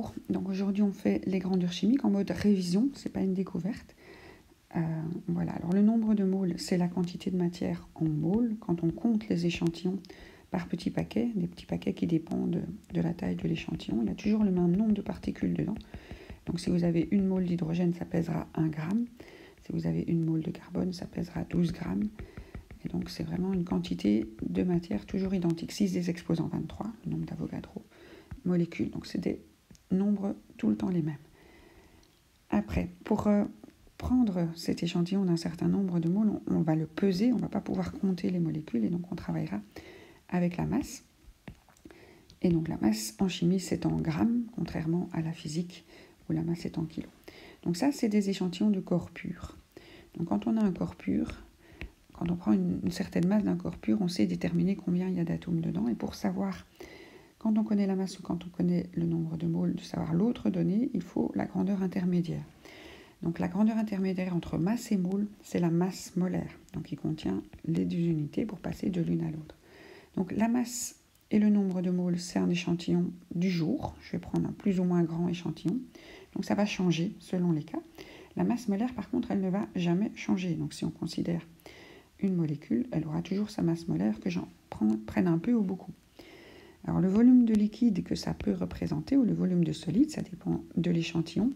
Bonjour, donc aujourd'hui on fait les grandeurs chimiques en mode révision, c'est pas une découverte. Voilà, alors le nombre de moles, c'est la quantité de matière en moles quand on compte les échantillons par petits paquets, des petits paquets qui dépendent de la taille de l'échantillon. Il y a toujours le même nombre de particules dedans. Donc si vous avez une mole d'hydrogène, ça pèsera 1 gramme. Si vous avez une mole de carbone, ça pèsera 12 grammes. Et donc c'est vraiment une quantité de matière toujours identique. 6 des exposants 23, le nombre d'Avogadro, molécules. Donc c'est des nombres tout le temps les mêmes. Après, pour prendre cet échantillon d'un certain nombre de moles, on va le peser, on ne va pas pouvoir compter les molécules, et donc on travaillera avec la masse. Et donc la masse en chimie, c'est en grammes, contrairement à la physique où la masse est en kilos. Donc ça, c'est des échantillons de corps pur. Donc quand on a un corps pur, quand on prend une certaine masse d'un corps pur, on sait déterminer combien il y a d'atomes dedans. Et pour savoir, quand on connaît la masse ou quand on connaît le nombre de moles, de savoir l'autre donnée, il faut la grandeur intermédiaire. Donc la grandeur intermédiaire entre masse et mole, c'est la masse molaire, donc qui contient les deux unités pour passer de l'une à l'autre. Donc la masse et le nombre de moles, c'est un échantillon du jour. Je vais prendre un plus ou moins grand échantillon. Donc ça va changer selon les cas. La masse molaire, par contre, elle ne va jamais changer. Donc si on considère une molécule, elle aura toujours sa masse molaire, que j'en prenne un peu ou beaucoup. Alors le volume de liquide que ça peut représenter, ou le volume de solide, ça dépend de l'échantillon.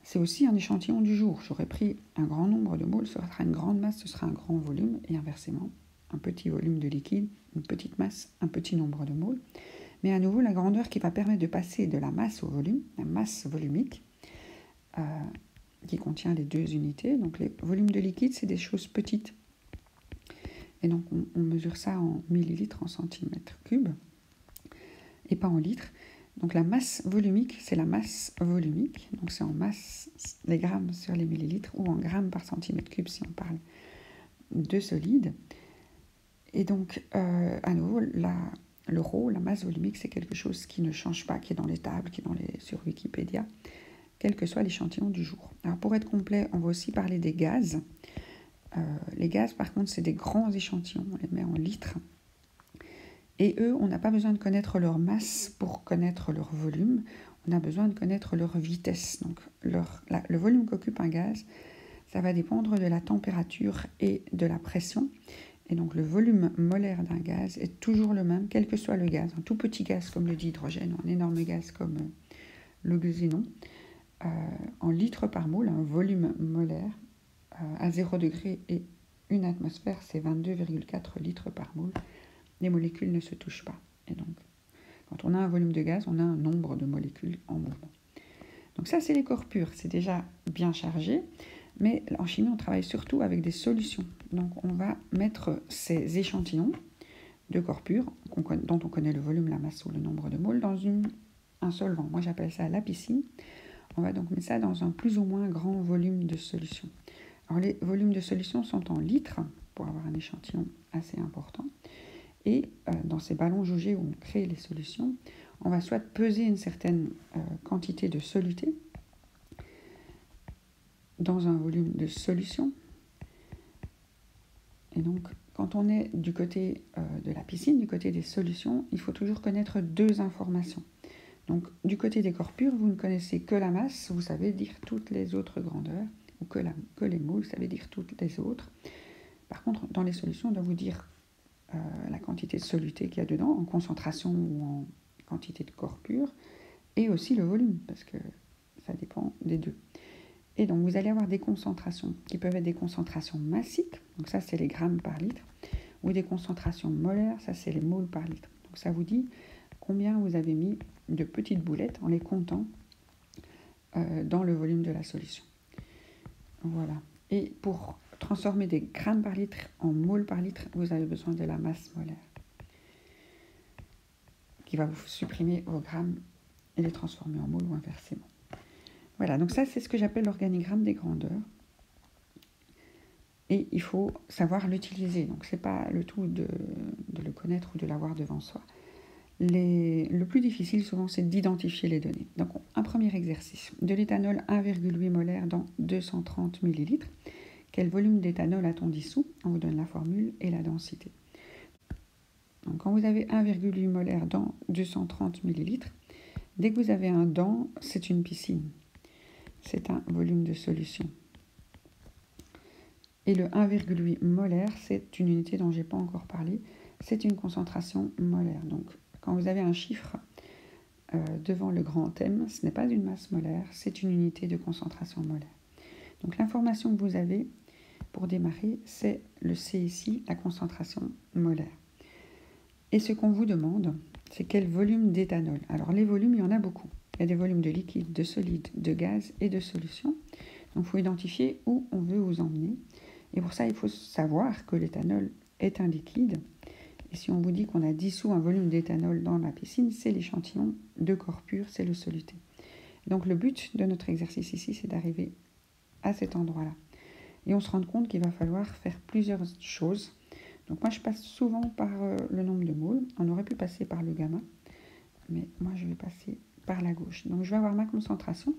C'est aussi un échantillon du jour. J'aurais pris un grand nombre de moles, ce sera une grande masse, ce sera un grand volume, et inversement, un petit volume de liquide, une petite masse, un petit nombre de moles. Mais à nouveau, la grandeur qui va permettre de passer de la masse au volume, la masse volumique, qui contient les deux unités. Donc les volumes de liquide, c'est des choses petites. Et donc on mesure ça en millilitres, en centimètres cubes, et pas en litres. Donc la masse volumique, c'est la masse volumique, donc c'est en masse, les grammes sur les millilitres, ou en grammes par centimètre cube si on parle de solide. Et donc, à nouveau, le rho, la masse volumique, c'est quelque chose qui ne change pas, qui est dans les tables, qui est sur Wikipédia, quel que soit l'échantillon du jour. Alors pour être complet, on va aussi parler des gaz. Les gaz, par contre, c'est des grands échantillons, on les met en litres. Et eux, on n'a pas besoin de connaître leur masse pour connaître leur volume, on a besoin de connaître leur vitesse. Donc le volume qu'occupe un gaz, ça va dépendre de la température et de la pression. Et donc le volume molaire d'un gaz est toujours le même, quel que soit le gaz. Un tout petit gaz comme le dihydrogène, ou un énorme gaz comme le xénon. En litres par mole, un volume molaire à 0 degré et 1 atmosphère, c'est 22,4 litres par mole. Les molécules ne se touchent pas. Et donc, quand on a un volume de gaz, on a un nombre de molécules en mouvement. Donc ça, c'est les corps purs. C'est déjà bien chargé. Mais en chimie, on travaille surtout avec des solutions. Donc on va mettre ces échantillons de corps purs, dont on connaît le volume, la masse ou le nombre de moles, dans un solvant. Moi, j'appelle ça la piscine. On va donc mettre ça dans un plus ou moins grand volume de solution. Alors les volumes de solution sont en litres, pour avoir un échantillon assez important. Et dans ces ballons jaugés où on crée les solutions, on va soit peser une certaine quantité de soluté dans un volume de solution. Et donc, quand on est du côté de la piscine, du côté des solutions, il faut toujours connaître deux informations. Donc, du côté des corps purs, vous ne connaissez que la masse, vous savez dire toutes les autres grandeurs, ou que les moles, vous savez dire toutes les autres. Par contre, dans les solutions, on doit vous dire la quantité de soluté qu'il y a dedans, en concentration ou en quantité de corps pur, et aussi le volume, parce que ça dépend des deux. Et donc vous allez avoir des concentrations qui peuvent être des concentrations massiques, donc ça c'est les grammes par litre, ou des concentrations molaires, ça c'est les moles par litre. Donc ça vous dit combien vous avez mis de petites boulettes en les comptant dans le volume de la solution. Voilà. Et pour transformer des grammes par litre en moles par litre, vous avez besoin de la masse molaire, qui va vous supprimer vos grammes et les transformer en moles ou inversement. Voilà, donc ça c'est ce que j'appelle l'organigramme des grandeurs. Et il faut savoir l'utiliser. Donc c'est pas le tout de le connaître ou de l'avoir devant soi. Le plus difficile souvent c'est d'identifier les données. Donc un premier exercice. De l'éthanol 1,8 molaire dans 230 millilitres. Quel volume d'éthanol a-t-on dissous? On vous donne la formule et la densité. Donc quand vous avez 1,8 molaire dans 230 millilitres, Dès que vous avez un dent, c'est une piscine. C'est un volume de solution. Et le 1,8 molaire, c'est une unité dont je n'ai pas encore parlé. C'est une concentration molaire. Donc, quand vous avez un chiffre devant le grand M, ce n'est pas une masse molaire, c'est une unité de concentration molaire. Donc, l'information que vous avez pour démarrer, c'est le C ici, la concentration molaire. Et ce qu'on vous demande, c'est quel volume d'éthanol. Alors, les volumes, il y en a beaucoup. Il y a des volumes de liquide, de solide, de gaz et de solution. Donc, il faut identifier où on veut vous emmener. Et pour ça, il faut savoir que l'éthanol est un liquide. Et si on vous dit qu'on a dissous un volume d'éthanol dans la piscine, c'est l'échantillon de corps pur, c'est le soluté. Donc le but de notre exercice ici, c'est d'arriver à cet endroit-là. Et on se rend compte qu'il va falloir faire plusieurs choses. Donc moi, je passe souvent par le nombre de moles. On aurait pu passer par le gamma, mais moi, je vais passer par la gauche. Donc je vais avoir ma concentration.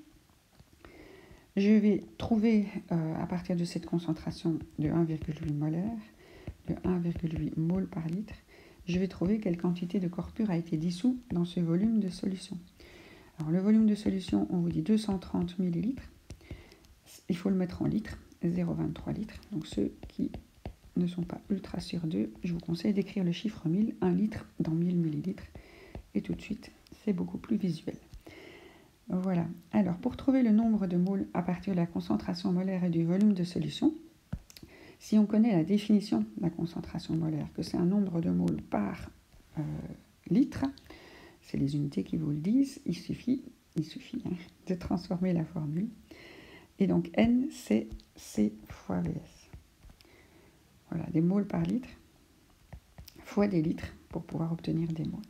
Je vais trouver à partir de cette concentration de 1,8 molaire, de 1,8 mol par litre, je vais trouver quelle quantité de corps pur a été dissous dans ce volume de solution. Alors le volume de solution, on vous dit 230 millilitres. Il faut le mettre en litres, 0,23 litres. Donc ceux qui ne sont pas ultra sûrs d'eux, je vous conseille d'écrire le chiffre 1000, 1 litre dans 1000 millilitres. Et tout de suite, c'est beaucoup plus visuel. Voilà. Alors, pour trouver le nombre de moles à partir de la concentration molaire et du volume de solution, si on connaît la définition de la concentration molaire, que c'est un nombre de moles par litre, c'est les unités qui vous le disent, il suffit de transformer la formule. Et donc, N, c'est C fois VS. Voilà, des moles par litre fois des litres pour pouvoir obtenir des moles.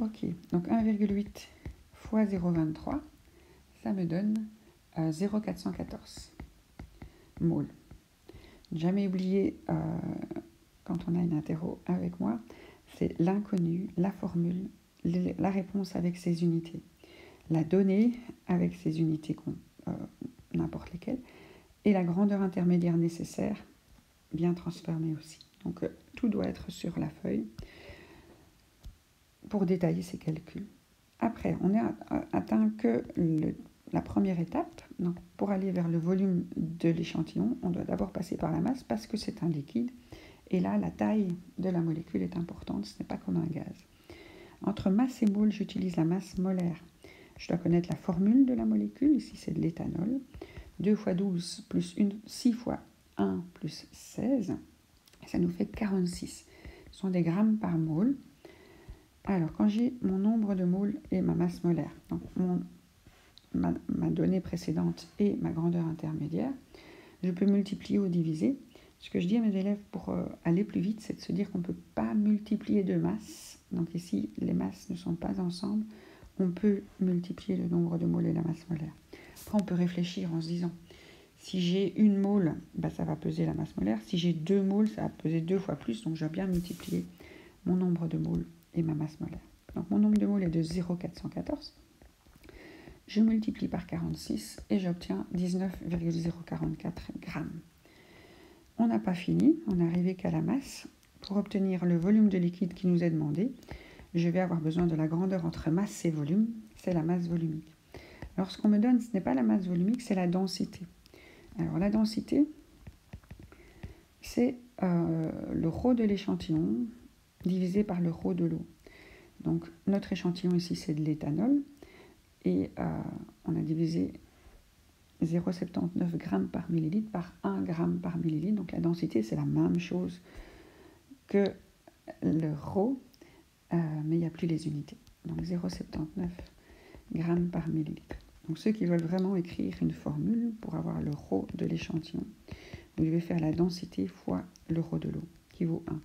Ok, donc 1,8 fois 0,23, ça me donne 0,414 moles. Jamais oublier, quand on a une interro avec moi, c'est l'inconnu, la formule, la réponse avec ses unités, la donnée avec ses unités, n'importe lesquelles, et la grandeur intermédiaire nécessaire, bien transformée aussi. Donc tout doit être sur la feuille pour détailler ces calculs. Après, on n'a atteint que la première étape. Donc, pour aller vers le volume de l'échantillon, on doit d'abord passer par la masse parce que c'est un liquide. Et là, la taille de la molécule est importante, ce n'est pas comme un gaz. Entre masse et mole, j'utilise la masse molaire. Je dois connaître la formule de la molécule, ici c'est de l'éthanol. 2 fois 12 plus 6 fois 1 plus 16, ça nous fait 46. Ce sont des grammes par mole. Alors, quand j'ai mon nombre de moles et ma masse molaire, donc ma donnée précédente et ma grandeur intermédiaire, je peux multiplier ou diviser. Ce que je dis à mes élèves pour aller plus vite, c'est de se dire qu'on ne peut pas multiplier deux masses. Donc ici, les masses ne sont pas ensemble. On peut multiplier le nombre de moles et la masse molaire. Après, on peut réfléchir en se disant, si j'ai une mole, ça va peser la masse molaire. Si j'ai 2 moles, ça va peser 2 fois plus. Donc je vais bien multiplier mon nombre de moles et ma masse molaire. Donc mon nombre de moles est de 0,414. Je multiplie par 46 et j'obtiens 19,044 grammes. On n'a pas fini, on n'est arrivé qu'à la masse. Pour obtenir le volume de liquide qui nous est demandé, je vais avoir besoin de la grandeur entre masse et volume, c'est la masse volumique. Alors ce qu'on me donne, ce n'est pas la masse volumique, c'est la densité. Alors la densité, c'est le ρ de l'échantillon divisé par le ρ de l'eau. Donc notre échantillon ici, c'est de l'éthanol, et on a divisé 0,79 grammes par millilitre par 1 gramme par millilitre. Donc la densité, c'est la même chose que le ρ, mais il n'y a plus les unités. Donc 0,79 grammes par millilitre. Donc ceux qui veulent vraiment écrire une formule pour avoir le ρ de l'échantillon, vous devez faire la densité fois le ρ de l'eau, qui vaut 1.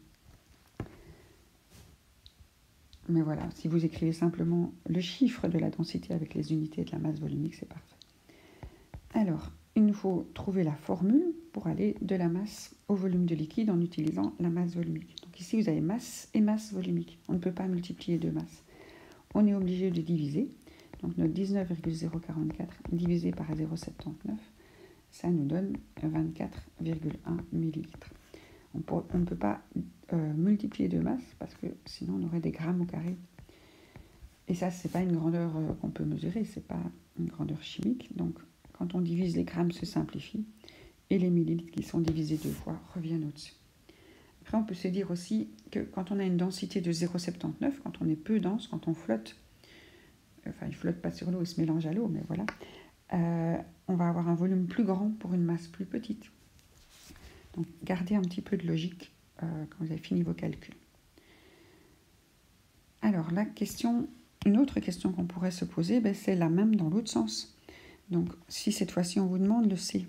Mais voilà, si vous écrivez simplement le chiffre de la densité avec les unités de la masse volumique, c'est parfait. Alors, il nous faut trouver la formule pour aller de la masse au volume de liquide en utilisant la masse volumique. Donc ici, vous avez masse et masse volumique. On ne peut pas multiplier deux masses. On est obligé de diviser. Donc notre 19,044 divisé par 0,79, ça nous donne 24,1 millilitres. On ne peut pas multiplier deux masses parce que sinon on aurait des grammes au carré Et ça, c'est pas une grandeur qu'on peut mesurer, c'est pas une grandeur chimique. Donc, quand on divise, les grammes se simplifient et les millilitres qui sont divisés 2 fois reviennent au-dessus. Après, on peut se dire aussi que quand on a une densité de 0,79, quand on est peu dense, quand on flotte, enfin, il ne flotte pas sur l'eau, il se mélange à l'eau, mais voilà, on va avoir un volume plus grand pour une masse plus petite. Donc, gardez un petit peu de logique quand vous avez fini vos calculs. Alors, une autre question qu'on pourrait se poser, c'est la même dans l'autre sens. Donc, si cette fois-ci on vous demande le C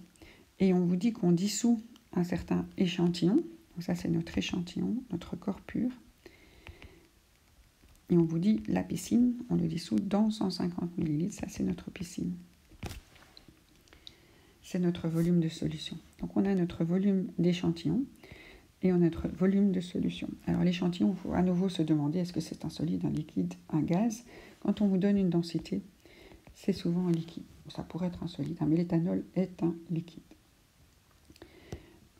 et on vous dit qu'on dissout un certain échantillon, donc ça c'est notre échantillon, notre corps pur, et on vous dit la piscine, on le dissout dans 150 ml, ça c'est notre piscine. C'est notre volume de solution. Donc on a notre volume d'échantillon et on a notre volume de solution. Alors l'échantillon, il faut à nouveau se demander est-ce que c'est un solide, un liquide, un gaz. Quand on vous donne une densité, c'est souvent un liquide. Ça pourrait être un solide, mais l'éthanol est un liquide.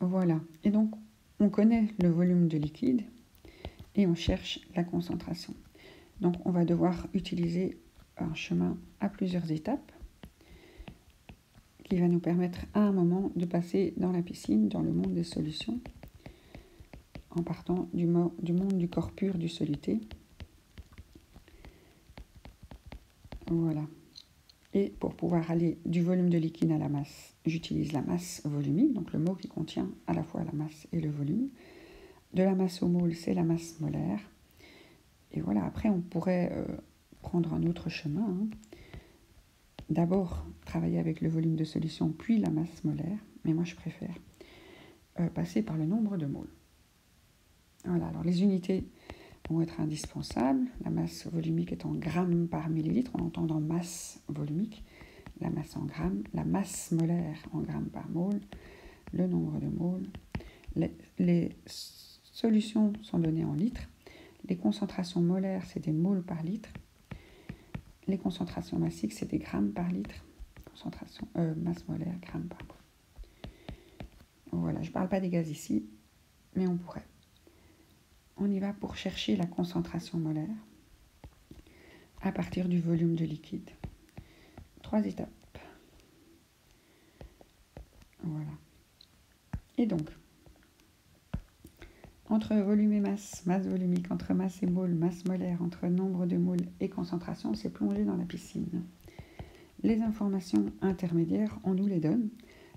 Voilà. Et donc, on connaît le volume de liquide et on cherche la concentration. Donc, on va devoir utiliser un chemin à plusieurs étapes qui va nous permettre à un moment de passer dans la piscine, dans le monde des solutions, en partant du monde du corps pur, du soluté. Voilà. Et pour pouvoir aller du volume de liquide à la masse, j'utilise la masse volumique, donc le mot qui contient à la fois la masse et le volume. De la masse au mole, c'est la masse molaire. Et voilà, après on pourrait prendre un autre chemin. D'abord travailler avec le volume de solution, puis la masse molaire. Mais moi je préfère passer par le nombre de moles. Voilà, alors les unités vont être indispensables. La masse volumique est en grammes par millilitre, on entend dans masse volumique, la masse en grammes, la masse molaire en grammes par mole, le nombre de moles. Les solutions sont données en litres, les concentrations molaires, c'est des moles par litre, les concentrations massiques, c'est des grammes par litre, masse molaire, grammes par mole. Voilà, je ne parle pas des gaz ici, mais on pourrait. On y va pour chercher la concentration molaire à partir du volume de liquide. 3 étapes. Voilà. Et donc, entre volume et masse, masse volumique, entre masse et mole, masse molaire, entre nombre de moles et concentration, c'est plongé dans la piscine. Les informations intermédiaires, on nous les donne.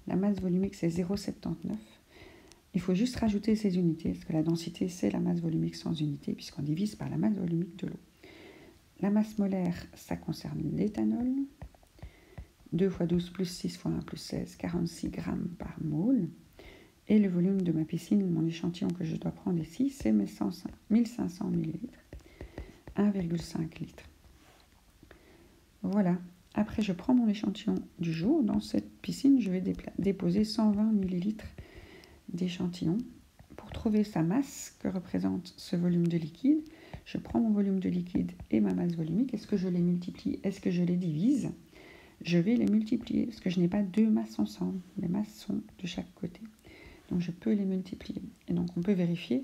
La masse volumique, c'est 0,79. Il faut juste rajouter ces unités, parce que la densité, c'est la masse volumique sans unité, puisqu'on divise par la masse volumique de l'eau. La masse molaire, ça concerne l'éthanol. 2 x 12 plus 6 x 1 plus 16, 46 grammes par mole. Et le volume de ma piscine, mon échantillon que je dois prendre ici, c'est 1500 ml, 1,5 litre. Voilà. Après, je prends mon échantillon du jour. Dans cette piscine, je vais déposer 120 ml d'échantillon. Pour trouver sa masse que représente ce volume de liquide, je prends mon volume de liquide et ma masse volumique. Est-ce que je les multiplie? Est-ce que je les divise? Je vais les multiplier parce que je n'ai pas deux masses ensemble. Les masses sont de chaque côté. Donc je peux les multiplier. Et donc on peut vérifier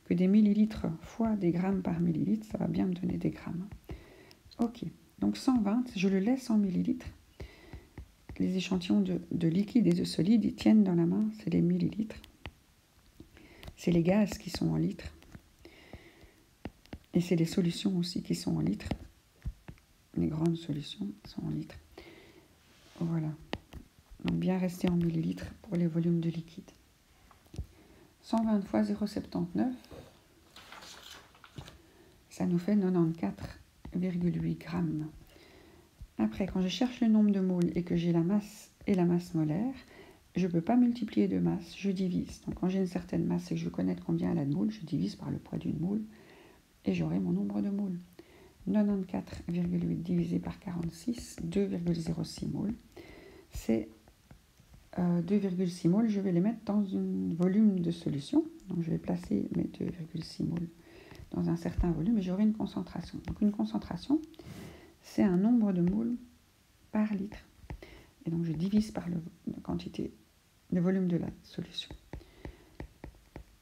que des millilitres fois des grammes par millilitre, ça va bien me donner des grammes. Ok, donc 120, je le laisse en millilitres. Les échantillons de liquide et de solide, ils tiennent dans la main, c'est les millilitres. C'est les gaz qui sont en litres. Et c'est les solutions aussi qui sont en litres. Les grandes solutions sont en litres. Voilà. Donc bien rester en millilitres pour les volumes de liquide. 120 fois 0,79, ça nous fait 94,8 grammes. Après, quand je cherche le nombre de moles et que j'ai la masse et la masse molaire, je ne peux pas multiplier de masse, je divise. Donc quand j'ai une certaine masse et que je veux connaître combien elle a de moles, je divise par le poids d'une mole et j'aurai mon nombre de moles. 94,8 divisé par 46, 2,06 moles. C'est 2,6 moles, je vais les mettre dans un volume de solution. Donc je vais placer mes 2,6 moles dans un certain volume et j'aurai une concentration. Donc une concentration, c'est un nombre de moles par litre. Et donc je divise par la quantité, le volume de la solution.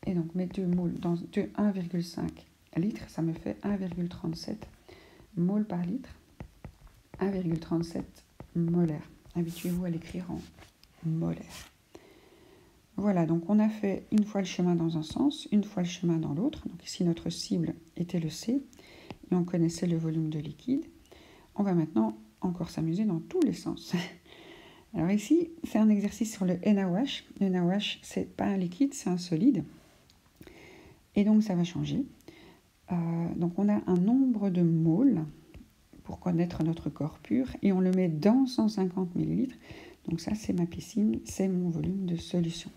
Et donc mes 2 moles dans 1,5 litres, ça me fait 1,37 mol par litre, 1,37 molaire. Habituez-vous à l'écrire en molaire. Voilà, donc on a fait une fois le chemin dans un sens, une fois le chemin dans l'autre. Donc ici, notre cible était le C et on connaissait le volume de liquide. On va maintenant encore s'amuser dans tous les sens. Alors ici, c'est un exercice sur le NaOH. Le NaOH, c'est pas un liquide, c'est un solide. Et donc, ça va changer. Donc, on a un nombre de moles pour connaître notre corps pur et on le met dans 150 ml. Donc ça, c'est ma piscine, c'est mon volume de solution.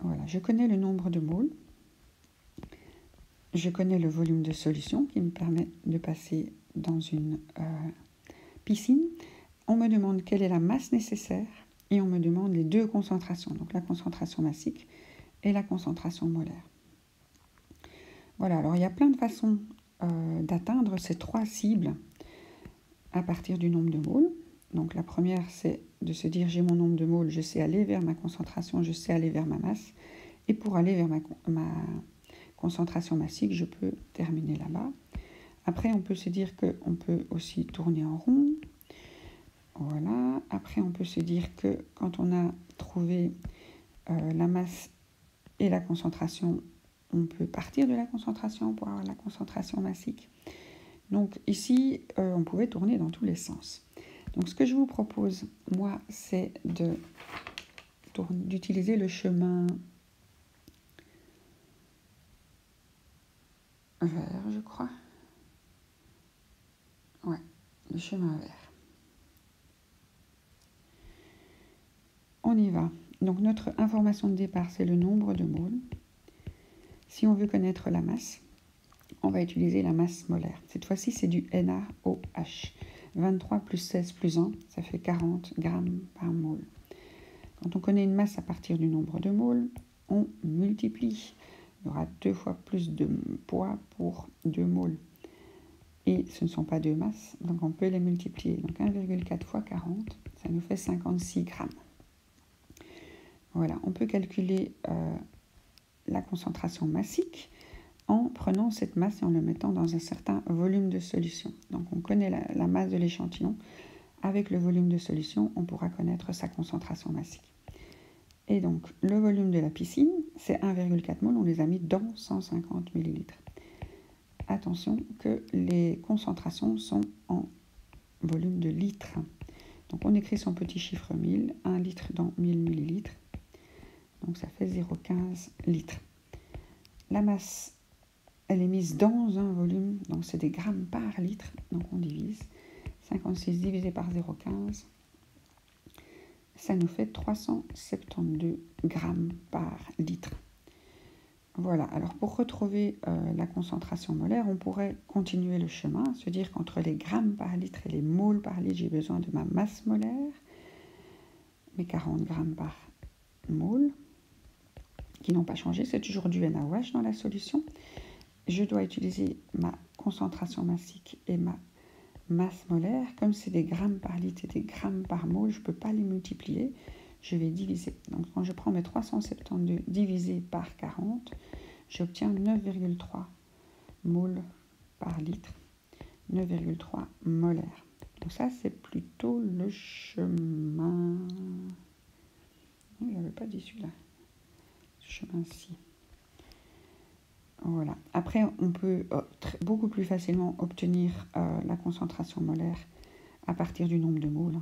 Voilà, je connais le nombre de moles. Je connais le volume de solution qui me permet de passer dans une piscine. On me demande quelle est la masse nécessaire et on me demande les deux concentrations, donc la concentration massique et la concentration molaire. Voilà, alors il y a plein de façons d'atteindre ces trois cibles à partir du nombre de moles. Donc la première, c'est de se dire j'ai mon nombre de moles, je sais aller vers ma concentration, je sais aller vers ma masse. Et pour aller vers ma concentration massique, je peux terminer là-bas. Après, on peut se dire qu'on peut aussi tourner en rond. Voilà. Après, on peut se dire que quand on a trouvé la masse et la concentration, on peut partir de la concentration pour avoir la concentration massique. Donc ici, on pouvait tourner dans tous les sens. Donc ce que je vous propose, moi, c'est d'utiliser le chemin vert, je crois. Ouais, le chemin vert. On y va. Donc notre information de départ, c'est le nombre de moles. Si on veut connaître la masse, on va utiliser la masse molaire. Cette fois-ci, c'est du NaOH. 23 plus 16 plus 1, ça fait 40 grammes par mole. Quand on connaît une masse à partir du nombre de moles, on multiplie. Il y aura 2 fois plus de poids pour 2 moles. Et ce ne sont pas deux masses, donc on peut les multiplier. Donc 1,4 fois 40, ça nous fait 56 grammes. Voilà, on peut calculer la concentration massique en prenant cette masse et en le mettant dans un certain volume de solution. Donc on connaît la masse de l'échantillon. Avec le volume de solution, on pourra connaître sa concentration massique. Et donc le volume de la piscine, c'est 1,4 mol, on les a mis dans 150 ml. Attention que les concentrations sont en volume de litres. Donc on écrit son petit chiffre 1000, 1 litre dans 1000 ml. Donc ça fait 0,15 litres. La masse, elle est mise dans un volume, donc c'est des grammes par litre. Donc on divise. 56 divisé par 0,15, ça nous fait 372 grammes par litre. Voilà, alors pour retrouver la concentration molaire, on pourrait continuer le chemin, se dire qu'entre les grammes par litre et les moles par litre, j'ai besoin de ma masse molaire, mes 40 grammes par mole, qui n'ont pas changé, c'est toujours du NaOH dans la solution. Je dois utiliser ma concentration massique et ma masse molaire. Comme c'est des grammes par litre et des grammes par mole, je ne peux pas les multiplier, je vais diviser. Donc quand je prends mes 372 divisé par 40, j'obtiens 9,3 moles par litre, 9,3 molaire. Donc ça, c'est plutôt le chemin... Il n'y avait pas d'issue là. Ce chemin-ci. Voilà. Après, on peut beaucoup plus facilement obtenir la concentration molaire à partir du nombre de moles.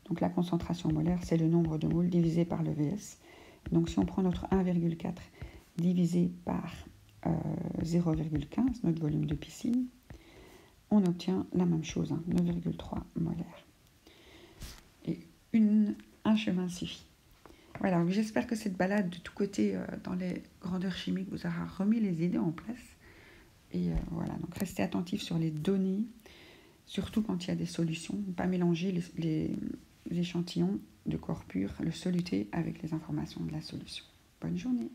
Donc la concentration molaire, c'est le nombre de moles divisé par le VS. Donc si on prend notre 1,4 divisé par 0,15, notre volume de piscine, on obtient la même chose, 9,3 molaire. Et un chemin suffit. Voilà, j'espère que cette balade de tous côtés dans les grandeurs chimiques vous aura remis les idées en place. Et voilà, donc restez attentifs sur les données, surtout quand il y a des solutions. Ne pas mélanger les échantillons de corps pur, le soluté, avec les informations de la solution. Bonne journée.